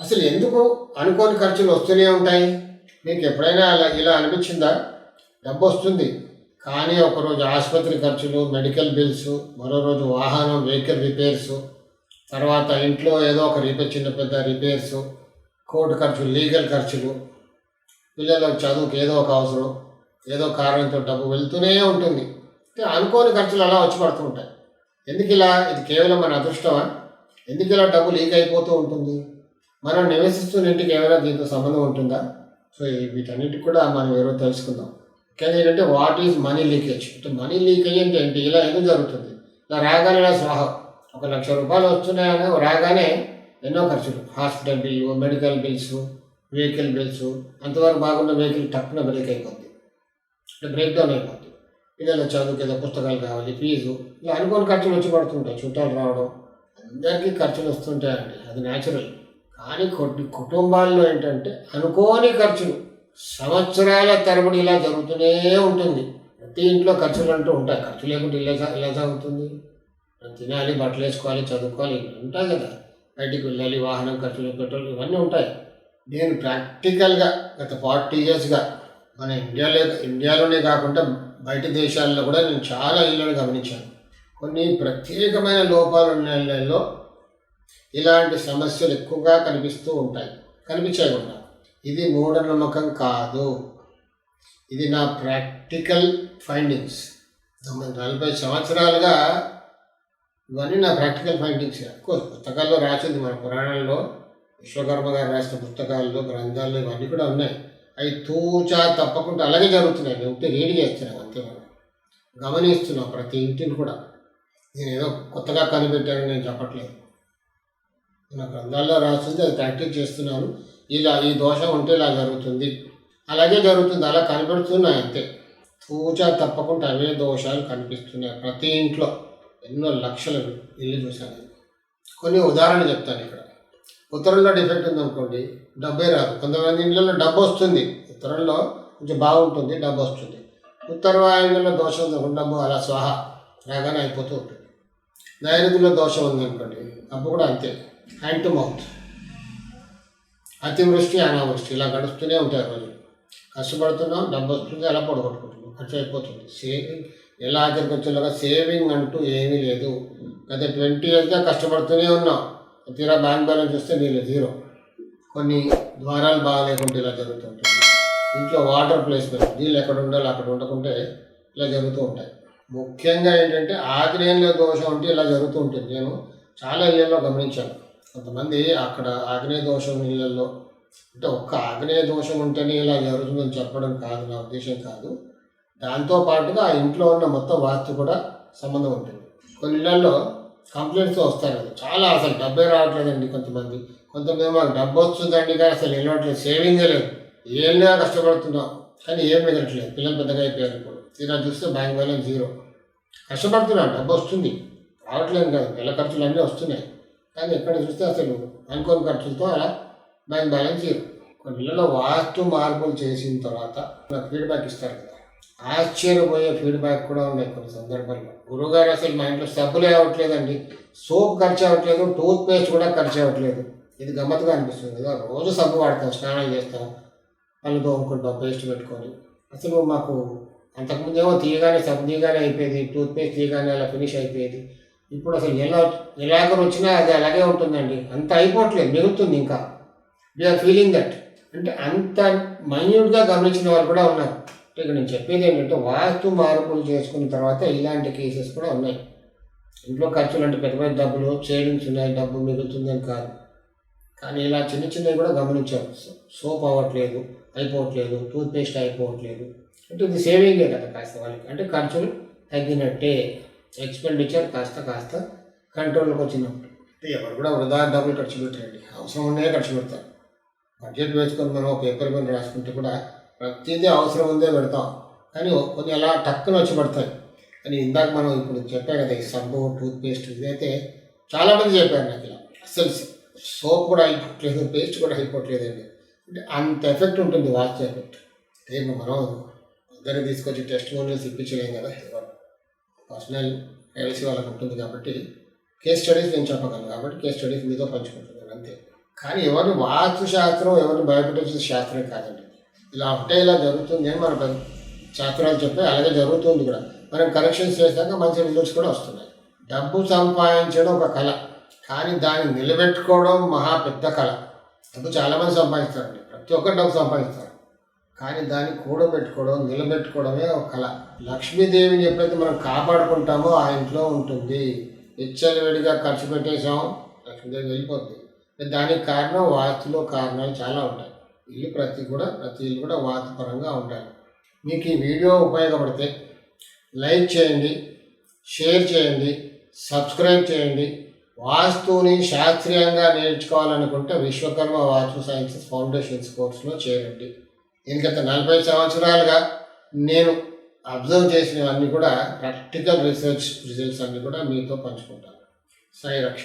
అసలు ఎందుకు అనుకోని ఖర్చులు వస్తూనే ఉంటాయి? మీకు ఎప్పుడైనా ఇలా అనిపించిందా? డబ్బు వస్తుంది, కానీ ఒకరోజు ఆసుపత్రి ఖర్చులు, మెడికల్ బిల్స్, మరో రోజు వాహనం వెహికల్ రిపేర్సు, తర్వాత ఇంట్లో ఏదో ఒక చిన్న పెద్ద రిపేర్సు, కోర్టు ఖర్చులు, లీగల్ ఖర్చులు, పిల్లల చదువుకు ఏదో ఒక అవసరం, ఏదో కారణంతో డబ్బు వెళ్తూనే ఉంటుంది. అనుకోని ఖర్చులు అలా వచ్చి పడుతూ ఉంటాయి. ఎందుకు ఇలా? ఇది కేవలం మన అదృష్టమా? ఎందుకు ఇలా డబ్బు లీక్ అయిపోతూ ఉంటుంది? మనం నివసిస్తున్న ఇంటికి ఏమైనా దీంతో సంబంధం ఉంటుందా? సో వీటన్నిటికి కూడా మనం ఎవరో తెలుసుకుందాం. కానీ ఏంటంటే వాట్ ఈజ్ మనీ లీకేజ్? అంటే మనీ లీకేజ్ అంటే ఏంటి? ఇలా ఎందుకు జరుగుతుంది? ఇలా రాగానే ఇలా స్వాహ 1,00,000 రూపాయలు వస్తున్నాయని రాగానే ఎన్నో ఖర్చులు, hospital bill, medical bills, vehicle bills, అంతవరకు బాగున్న వెహికల్ టక్కున బ్రేక్ అయిపోద్ది, అంటే బ్రేక్ డౌన్ అయిపోద్ది. పిల్లల చదువుకి ఏదో పుస్తకాలు కావాలి, ఫీజు, ఇలా అనుకోని ఖర్చులు వచ్చి పడుతుంటాయి. చుట్టాలు రావడం, అందరికీ ఖర్చులు వస్తుంటాయండి, అది న్యాచురల్. కానీ కొన్ని కుటుంబాల్లో ఏంటంటే అనుకోని ఖర్చులు సంవత్సరాల తరబడి ఇలా జరుగుతూనే ఉంటుంది. ప్రతి ఇంట్లో ఖర్చులు అంటూ ఉంటాయి. ఖర్చు లేకుంటే ఇలా సాగుతుంది. తినాలి, బట్టలు వేసుకోవాలి, చదువుకోవాలి, ఉంటాయి కదా. బయటికి వెళ్ళాలి, వాహనం ఖర్చులు, పెట్రోల్, ఇవన్నీ ఉంటాయి. నేను ప్రాక్టికల్గా గత 40 yearsగా మన ఇండియాలోనే కాకుండా బయట దేశాల్లో కూడా నేను చాలా ఇళ్ళను గమనించాను. కొన్ని ప్రత్యేకమైన లోపాలు ఉన్న ఇళ్ళల్లో ఇలాంటి సమస్యలు ఎక్కువగా కనిపిస్తూ ఉంటాయి, కనిపించాయి కూడా. ఇది మూఢనమ్మకం కాదు, ఇది నా ప్రాక్టికల్ ఫైండింగ్స్. 40 సంవత్సరాలుగా ఇవన్నీ నా ప్రాక్టికల్ ఫైండింగ్స్. అఫ్కోర్స్ పుస్తకాల్లో రాసింది, మన పురాణాల్లో విశ్వకర్మ గారు రాసిన పుస్తకాల్లో, గ్రంథాల్లో ఇవన్నీ కూడా ఉన్నాయి. అవి తూచా తప్పకుండా అలాగే జరుగుతున్నాయి. నేను ఉంటే రీడ్ చేస్తున్నాను, అంతే. మనం గమనిస్తున్నాం ప్రతి ఇంటిని కూడా. నేను ఏదో కొత్తగా కనిపెట్టానని నేను చెప్పట్లేదు. నా గ్రంథాల్లో రాస్తుంది, అది ప్రాక్టీస్ చేస్తున్నాను. ఇలా ఈ దోషం ఉంటే ఇలా జరుగుతుంది, అలాగే జరుగుతుంది, అలా కనిపెడుతున్నాయి, అంతే. తూచా తప్పకుండా అవే దోషాలు కనిపిస్తున్నాయి ప్రతి ఇంట్లో. ఎన్నో లక్షల ఇల్లు చూశాను. కొన్ని ఉదాహరణ చెప్తాను ఇక్కడ. ఉత్తరంలో డిఫెక్ట్ ఉందనుకోండి, డబ్బే రాదు. కొంతమంది ఇంట్లో డబ్బు వస్తుంది, ఉత్తరంలో కొంచెం బాగుంటుంది, డబ్బు వస్తుంది. ఉత్తర వాయువులో దోషం ఉంది, డబ్బు అలా స్వాహ రాగానే అయిపోతూ ఉంటుంది. నైరుతిలో దోషం ఉందనుకోండి, డబ్బు కూడా అంతే, హ్యాండ్ టు మౌత్. అతివృష్టి, అనావృష్టి ఇలా గడుస్తూనే ఉంటాయి రోజులు. కష్టపడుతున్నాం, డబ్బు వస్తుంది, అలా పొడగొట్టుకుంటున్నాం, ఖర్చు అయిపోతుంది. సేవింగ్ ఎలా ఆఖరికి వచ్చేలాగా సేవింగ్ అంటూ ఏమీ లేదు. గత 20 yearsగా కష్టపడుతూనే ఉన్నాం, తీరా బ్యాంక్ బ్యాలెన్స్ చూస్తే నీళ్ళు జీరో. కొన్ని ద్వారాలు బాగాలేకుంటే ఇలా జరుగుతుంటుంది. ఇంట్లో వాటర్ ప్లేస్మెంట్, నీళ్ళు ఎక్కడ ఉండాలి అక్కడ ఉండకుంటే ఇలా జరుగుతూ ఉంటాయి. ముఖ్యంగా ఏంటంటే ఆగ్నేయంలో దోషం ఉంటే ఇలా జరుగుతూ ఉంటుంది. నేను చాలా ఇళ్ళల్లో గమనించాను. కొంతమంది అక్కడ ఆగ్నేయ దోషం ఇళ్ళల్లో, అంటే ఒక్క ఆగ్నేయ దోషం ఉంటేనే ఇలా జరుగుతుందని చెప్పడం కాదు, నా ఉద్దేశం కాదు. దాంతోపాటుగా ఆ ఇంట్లో ఉన్న మొత్తం వాస్తు కూడా సంబంధం ఉంటుంది. కొన్ని ఇళ్ళల్లో కంప్లైంట్స్ వస్తారు, చాలా అసలు డబ్బే రావట్లేదండి. కొంతమంది మాకు డబ్బు వస్తుందండి కానీ అసలు నిలవట్లేదు, సేవింగే లేదు, ఏళ్ళగా కష్టపడుతున్నాం కానీ ఏం మిగలట్లేదు. పిల్లలు పెద్దగా అయిపోయారు, ఇప్పుడు తీరా చూస్తే బ్యాంక్ బ్యాలెన్స్ జీరో. కష్టపడుతున్నాం, డబ్బు వస్తుంది, రావట్లేదు కాదు, నెల ఖర్చులు అన్నీ వస్తున్నాయి, కానీ ఎక్కడ చూస్తే అసలు అనుకోని ఖర్చులతో అలా బ్యాంక్ బ్యాలెన్స్ జీరో. కొన్ని ఇళ్ళలో వాస్తు మార్పులు చేసిన తర్వాత నాకు ఫీడ్బ్యాక్ ఇస్తారు కదా, ఆశ్చర్యపోయే ఫీడ్బ్యాక్ కూడా ఉన్నాయి కొన్ని సందర్భాల్లో. గురువుగారు అసలు మా ఇంట్లో సబ్బులే అవ్వట్లేదండి, సోప్ ఖర్చు అవ్వట్లేదు, టూత్ పేస్ట్ కూడా ఖర్చు అవ్వట్లేదు. ఇది గమ్మత్తుగా అనిపిస్తుంది కదా. రోజు సబ్బు వాడతాం, స్నానాలు చేస్తాం, పళ్ళు తోముకుంటాం, పేస్ట్ పెట్టుకొని. అసలు మాకు అంతకుముందేమో తీయగానే సబ్బు తీయగానే అయిపోయేది, టూత్ పేస్ట్ తీయగానే అలా ఫినిష్ అయిపోయేది. ఇప్పుడు అసలు ఎలాగో వచ్చినా అది అలాగే ఉంటుందండి, అంత అయిపోవట్లేదు, మిగులుతుంది ఇంకా. We are feeling that. అంటే అంత మైన్యూట్గా గమనించిన వాళ్ళు కూడా ఉన్నారు. ఇక్కడ నేను చెప్పేది ఏంటంటే వాస్తు మార్పులు చేసుకున్న తర్వాత ఇలాంటి కేసెస్ కూడా ఉన్నాయి. ఇంట్లో ఖర్చులు అంటే పెద్ద పెద్ద డబ్బులు, సేవింగ్స్ ఉన్నాయి, డబ్బు మిగులుతుందని కాదు, కానీ ఇలా చిన్న చిన్నవి కూడా గమనించాం. సోప్ అవ్వట్లేదు, అయిపోవట్లేదు, టూత్ పేస్ట్ అయిపోవట్లేదు, అంటే ఇది సేవింగే కదా కాస్త వాళ్ళకి. అంటే ఖర్చులు తగ్గినట్టే, ఎక్స్పెండిచర్ కాస్త కంట్రోల్కి వచ్చినట్టు. ఎవరు కూడా వృధా డబ్బులు ఖర్చు పెట్టండి, అవసరం ఉండే ఖర్చు పెడతారు. బడ్జెట్ వేసుకొని మనం పేపర్ పని రాసుకుంటే కూడా ప్రతిదీ అవసరం ఉందే పెడతాం, కానీ కొన్ని అలా టక్కున వచ్చి పడతాయి. కానీ ఇందాక మనం ఇప్పుడు చెప్పాం కదా, ఈ సబ్బు, టూత్ పేస్ట్, ఇదైతే చాలామంది చెప్పారు నాకు. ఇలా అసలు సోప్ కూడా అయిపోవట్లేదు, పేస్ట్ కూడా అయిపోవట్లేదండి. అంటే అంత ఎఫెక్ట్ ఉంటుంది వాస్తు ఎఫెక్ట్. అంటే మనం అందరినీ తీసుకొచ్చి టెస్ట్ మోడల్స్ ఇప్పించలేం కదా, పర్సనల్ ప్రైవసీ వాళ్ళకు ఉంటుంది కాబట్టి కేస్ స్టడీస్ నేను చెప్పగలను, కాబట్టి కేస్ స్టడీస్ మీతో పంచుకుంటున్నాను అంతే. కానీ ఎవరిని వాస్తు శాస్త్రం ఎవరిని భయపెట్టే శాస్త్రం కాదండి. ఇలా ఒకటే ఇలా జరుగుతుంది అని మన శాస్త్రాలు చెప్పి అలాగే జరుగుతుంది కూడా. మనం కరెక్షన్స్ చేశాక మంచి రిజల్ట్స్ కూడా వస్తున్నాయి. డబ్బు సంపాదించడం ఒక కళ, కానీ దాన్ని నిలబెట్టుకోవడం మహా పెద్ద కళ. డబ్బు చాలామంది సంపాదిస్తారండి, ప్రతి ఒక్కరు డబ్బు సంపాదిస్తారు, కానీ దాన్ని కూడబెట్టుకోవడం నిలబెట్టుకోవడమే ఒక కళ. లక్ష్మీదేవిని ఎప్పుడైతే మనం కాపాడుకుంటామో ఆ ఇంట్లో ఉంటుంది. విచ్చలవిడిగా ఖర్చు పెట్టేసాం, లక్ష్మీదేవి వెళ్ళిపోతుంది. దానికి కారణం వాస్తులో కారణాలు చాలా ఉంటాయి. ప్రతి ఇల్లు కూడా వాస్తుపరంగా ఉండాలి. మీకు ఈ వీడియో ఉపయోగపడితే లైక్ చేయండి, షేర్ చేయండి, సబ్స్క్రైబ్ చేయండి. వాస్తుని శాస్త్రీయంగా నేర్చుకోవాలనుకుంటే విశ్వకర్మ వాస్తు సైన్సెస్ ఫౌండేషన్స్ కోర్సులో చేరండి. గత 40 సంవత్సరాలుగా నేను అబ్జర్వ్ చేసినవన్నీ కూడా ప్రాక్టికల్ రీసెర్చ్ రిజల్ట్స్ అన్నీ కూడా మీతో పంచుకుంటాను. సాయి రక్ష.